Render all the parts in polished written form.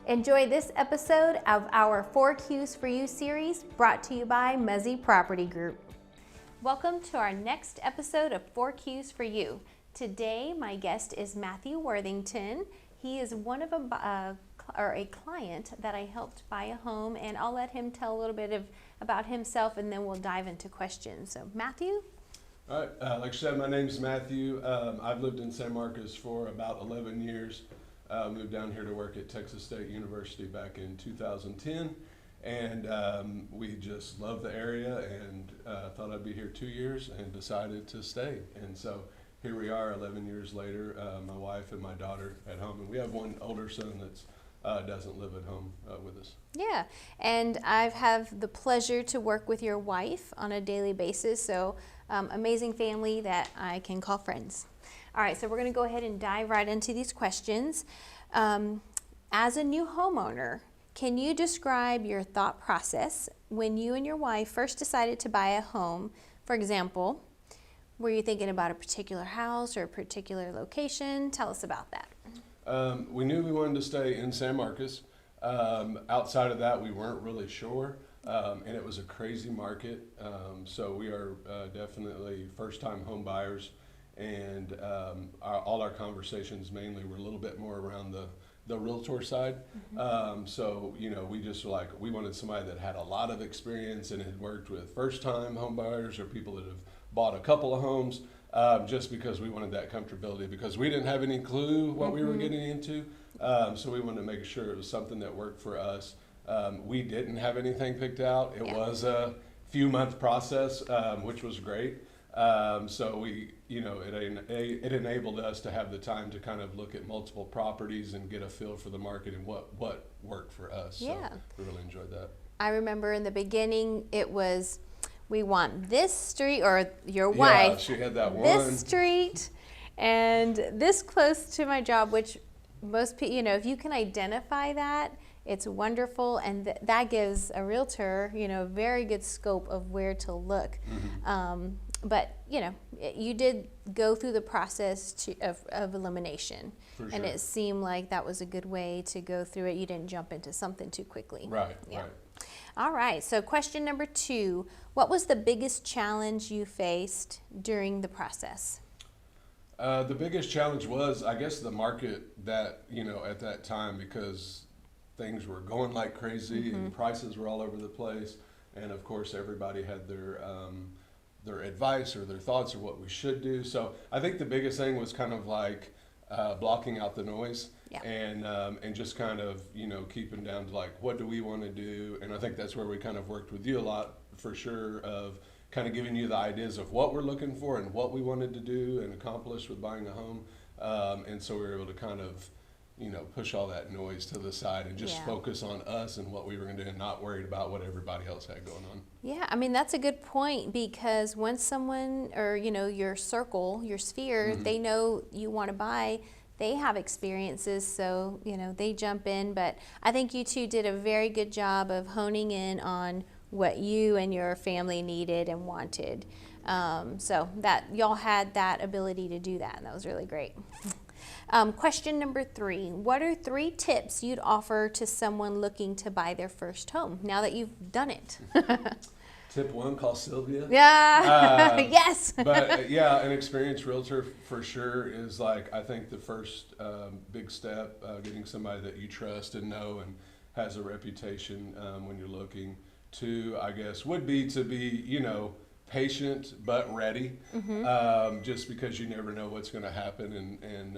Enjoy this episode of our 4 Qs for You series brought to you by Muzzy Property Group. Welcome to our next episode of 4 Qs for You. Today, my guest is Matthew Worthington. He is one of a client that I helped buy a home, and I'll let him tell a little bit about himself, and then we'll dive into questions. So, Matthew? All right, like I said, my name is Matthew. I've lived in San Marcos for about 11 years. Moved down here to work at Texas State University back in 2010, and we just love the area and thought I'd be here 2 years and decided to stay. And so here we are 11 years later, my wife and my daughter at home, and we have one older son that's doesn't live at home with us. Yeah, and I have the pleasure to work with your wife on a daily basis, so amazing family that I can call friends. All right, so we're going to go ahead and dive right into these questions. As a new homeowner, can you describe your thought process when you and your wife first decided to buy a home? For example, were you thinking about a particular house or a particular location? Tell us about that. We knew we wanted to stay in San Marcos. Outside of that, we weren't really sure, and it was a crazy market. So we are definitely first-time home buyers, and all our conversations mainly were a little bit more around the realtor side. So, you know, we just were like, we wanted somebody that had a lot of experience and had worked with first-time home buyers or people that have bought a couple of homes. Just because we wanted that comfortability, because we didn't have any clue what we were getting into. So we wanted to make sure it was something that worked for us. We didn't have anything picked out. It was a few month process, which was great. So we, you know, it enabled us to have the time to kind of look at multiple properties and get a feel for the market and what worked for us. Yeah. So we really enjoyed that. I remember in the beginning it was, we want this street, or your wife, yeah, she had that one. This street and this close to my job, which most people, you know, if you can identify that, it's wonderful, and that gives a realtor, you know, very good scope of where to look. But, you know, you did go through the process of elimination, For and sure. it seemed like that was a good way to go through it. You didn't jump into something too quickly. Right, Yeah. right. All right, so question number 2, what was the biggest challenge you faced during the process? The biggest challenge was, I guess, the market that, you know, at that time, because things were going like crazy and prices were all over the place. And of course, everybody had their advice or their thoughts or what we should do. So I think the biggest thing was kind of like blocking out the noise. Yeah. And just kind of, you know, keeping down to like, what do we want to do? And I think that's where we kind of worked with you a lot, for sure, of kind of giving you the ideas of what we're looking for and what we wanted to do and accomplish with buying a home. And so we were able to kind of, you know, push all that noise to the side and just focus on us and what we were going to do and not worried about what everybody else had going on. Yeah, I mean, that's a good point, because once someone, or, you know, your circle, your sphere, they know you want to buy, they have experiences, so, you know, they jump in. But I think you two did a very good job of honing in on what you and your family needed and wanted. So that y'all had that ability to do that, and that was really great. Question number 3, what are 3 tips you'd offer to someone looking to buy their first home now that you've done it? Tip 1, call Sylvia. Yeah, yes. But yeah, an experienced realtor for sure is like, I think the first big step, getting somebody that you trust and know and has a reputation when you're looking. 2, I guess, would be to be, you know, patient but ready, just because you never know what's going to happen, and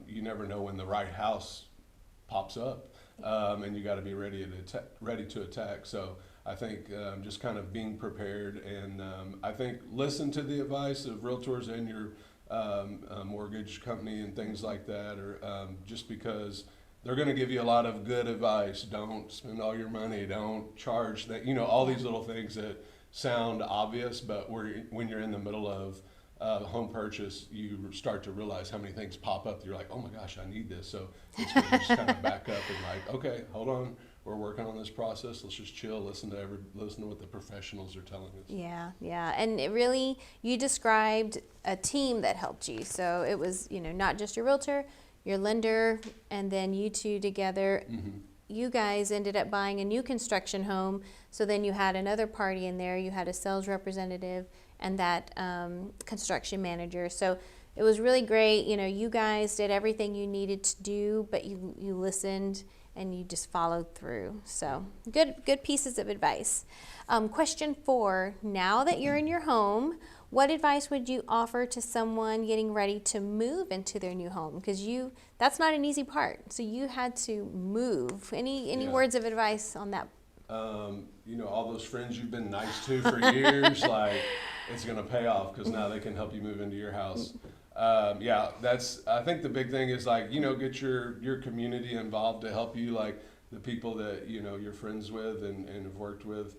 you never know when the right house pops up, and you got to be ready to attack. So I think just kind of being prepared, and I think listen to the advice of realtors and your mortgage company and things like that, or just because they're going to give you a lot of good advice. Don't spend all your money. Don't charge that. You know, all these little things that sound obvious, but when you're in the middle of home purchase, you start to realize how many things pop up. You're like, oh my gosh, I need this. So it's good to just kind of back up and like, okay, hold on. We're working on this process. Let's just chill, listen to what the professionals are telling us. Yeah, yeah. And it really, you described a team that helped you. So it was, you know, not just your realtor, your lender and then you two together, you guys ended up buying a new construction home. So then you had another party in there. You had a sales representative and that construction manager. So it was really great. You know, you guys did everything you needed to do, but you listened and you just followed through. So good pieces of advice. Question 4, now that you're in your home, what advice would you offer to someone getting ready to move into their new home? Because that's not an easy part. So you had to move. Any words of advice on that? You know, all those friends you've been nice to for years, like it's going to pay off because now they can help you move into your house. I think the big thing is like, you know, get your community involved to help you, like the people that, you know, you're friends with and have worked with,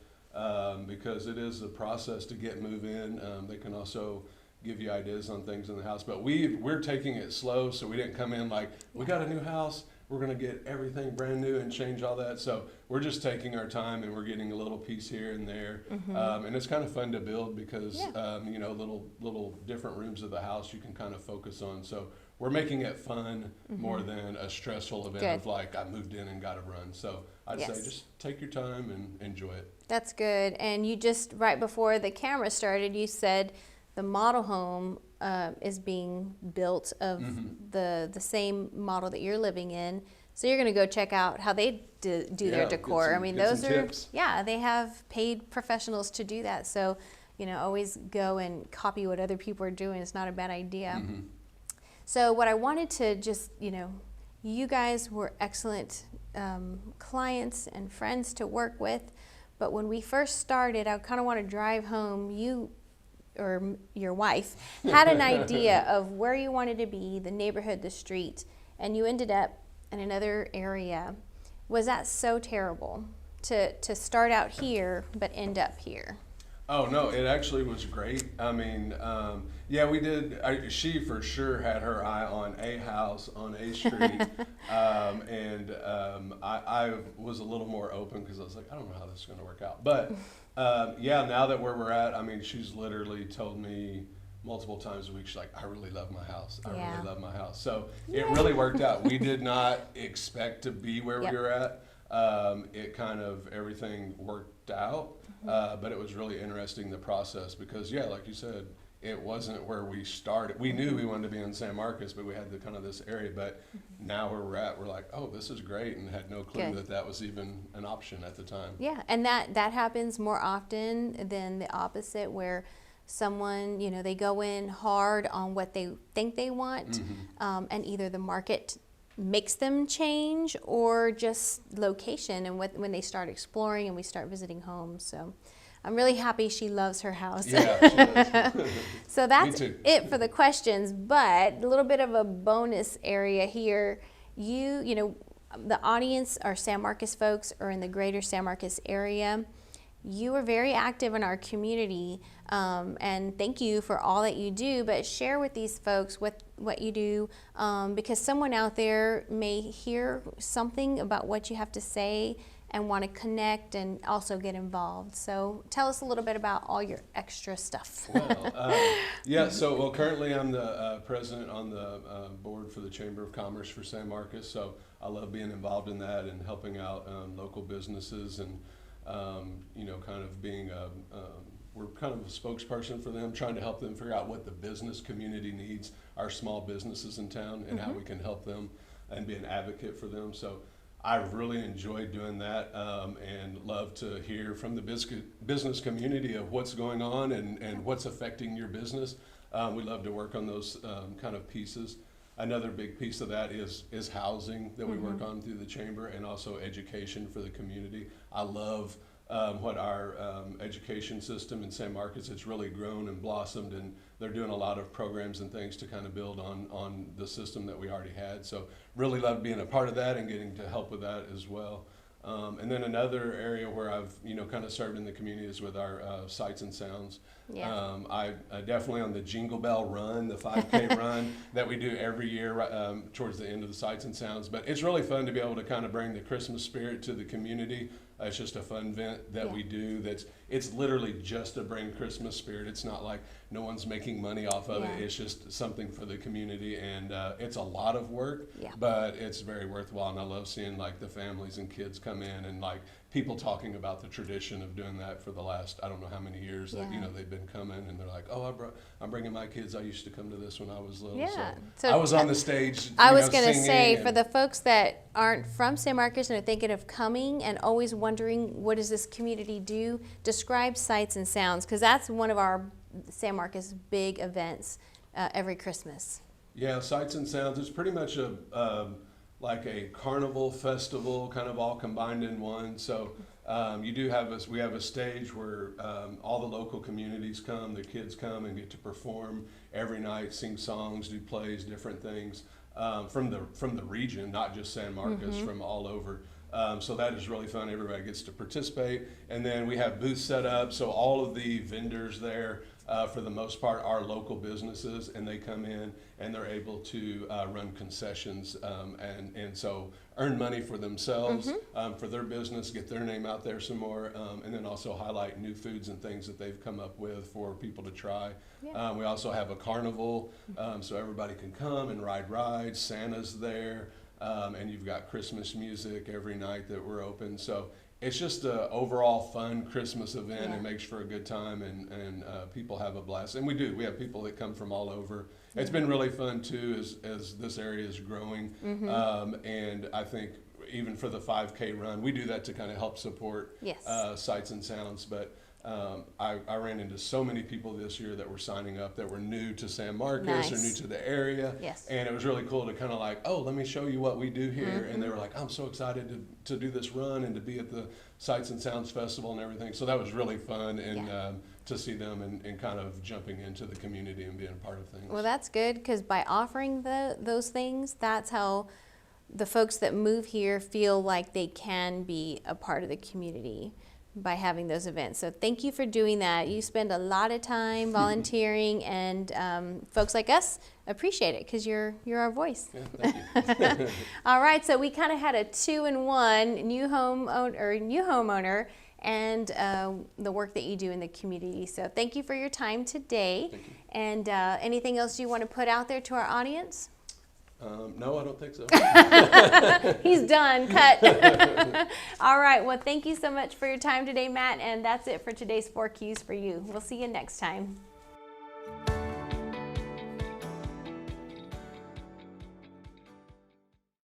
because it is a process to get move in. They can also give you ideas on things in the house, but we're taking it slow. So we didn't come in like, we got a new house, we're going to get everything brand new and change all that. So we're just taking our time and we're getting a little piece here and there. And it's kind of fun to build because, you know, little different rooms of the house you can kind of focus on. So we're making it fun more than a stressful event of like, I moved in and got to run. So I'd say just take your time and enjoy it. That's good. And you just, right before the camera started, you said the model home is being built of the same model that you're living in. So you're going to go check out how they do their decor. I mean, those are tips. They have paid professionals to do that. So, you know, always go and copy what other people are doing. It's not a bad idea. So what I wanted to just, you know, you guys were excellent clients and friends to work with. But when we first started, I kind of want to drive home. You or your wife had an idea of where you wanted to be, the neighborhood, the street, and you ended up in another area. Was that so terrible to start out here but end up here? Oh no, it actually was great. I mean, we did. She for sure had her eye on a house on a street, and I was a little more open because I was like, I don't know how this is going to work out. But now that where we're at, I mean, she's literally told me multiple times a week, she's like, I really love my house. I really love my house. So it really worked out. We did not expect to be where we were at. It kind of, everything worked out. But it was really interesting, the process, because like you said, it wasn't where we started. We knew we wanted to be in San Marcos, but we had the kind of this area, but now where we're at, we're like, oh, this is great, and had no clue that was even an option at the time. Yeah, and that happens more often than the opposite, where someone, you know, they go in hard on what they think they want, and either the market makes them change or just location and when they start exploring and we start visiting homes. So I'm really happy she loves her house. Yeah, she does. So that's it for the questions, but a little bit of a bonus area here. You know, the audience are San Marcos folks or in the greater San Marcos area. You are very active in our community, and thank you for all that you do, but share with these folks what you do, because someone out there may hear something about what you have to say and want to connect and also get involved. So tell us a little bit about all your extra stuff. Well, currently I'm the president on the board for the Chamber of Commerce for San Marcos, so I love being involved in that and helping out local businesses and you know, kind of being we're kind of a spokesperson for them, trying to help them figure out what the business community needs, our small businesses in town, and how we can help them and be an advocate for them. So I've really enjoyed doing that, and love to hear from the business community of what's going on and what's affecting your business. We love to work on those kind of pieces. Another big piece of that is housing that we work on through the chamber, and also education for the community. I love what our education system in San Marcos, it's really grown and blossomed, and they're doing a lot of programs and things to kind of build on the system that we already had. So really love being a part of that and getting to help with that as well. And then another area where I've, you know, kind of served in the community is with our Sights and Sounds. I definitely on the Jingle Bell Run, the 5K run that we do every year towards the end of the Sights and Sounds. But it's really fun to be able to kind of bring the Christmas spirit to the community. It's just a fun event that Yeah. we do. It's literally just to bring Christmas spirit. It's not like no one's making money off of Yeah. it. It's just something for the community, and it's a lot of work, Yeah. but it's very worthwhile. And I love seeing like the families and kids come in, and like people talking about the tradition of doing that for the last, I don't know how many years that, Yeah. they've been coming, and they're like, oh, I'm bringing my kids. I used to come to this when I was little. Yeah. So I was on the stage. I was going to singing say, and- for the folks that aren't from San Marcos and are thinking of coming and always wondering what does this community do, describe Sights and Sounds, because that's one of our San Marcos big events every Christmas. Yeah, Sights and Sounds. It's pretty much like a carnival festival, kind of all combined in one. So we have a stage where all the local communities come, the kids come and get to perform every night, sing songs, do plays, different things from the region, not just San Marcos, from all over. So that is really fun. Everybody gets to participate. And then we have booths set up. So all of the vendors there, for the most part, are local businesses, and they come in and they're able to run concessions and so earn money for themselves, for their business, get their name out there some more, and then also highlight new foods and things that they've come up with for people to try. Yeah. We also have a carnival, so everybody can come and ride rides. Santa's there. And you've got Christmas music every night that we're open. So it's just an overall fun Christmas event. Yeah. It makes for a good time, and people have a blast. And we have people that come from all over. It's been really fun too as this area is growing. And I think even for the 5K run, we do that to kind of help support Yes. Sights and Sounds. But I ran into so many people this year that were signing up that were new to San Marcos or Nice. new to the area. Yes. And it was really cool to kind of like, oh, let me show you what we do here. And they were like, I'm so excited to do this run and to be at the Sights and Sounds Festival and everything. So that was really fun, and Yeah. to see them and kind of jumping into the community and being a part of things. Well, that's good, because by offering those things, that's how the folks that move here feel like they can be a part of the community by having those events. So thank you for doing that. You spend a lot of time volunteering, and folks like us appreciate it because you're our voice. Yeah, thank you. All right, so we kind of had a 2-in-1, new homeowner and the work that you do in the community. So thank you for your time today. Thank you. And anything else you want to put out there to our audience? No, I don't think so. He's done. Cut. All right. Well, thank you so much for your time today, Matt. And that's it for today's 4 Qs for you. We'll see you next time.